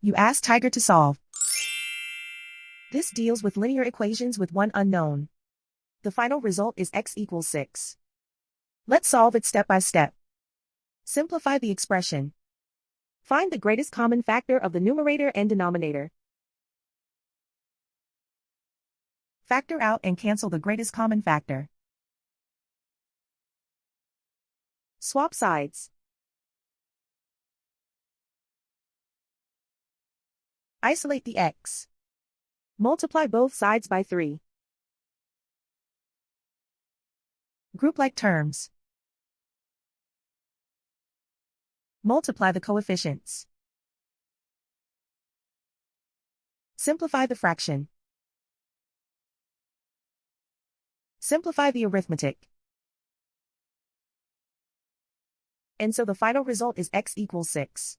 You ask Tiger to solve. This deals with linear equations with one unknown. The final result is x equals 6. Let's solve it step by step. Simplify the expression. Find the greatest common factor of the numerator and denominator. Factor out and cancel the greatest common factor. Swap sides. Isolate the x. Multiply both sides by 3. Group like terms. Multiply the coefficients. Simplify the fraction. Simplify the arithmetic. And so the final result is x equals 6.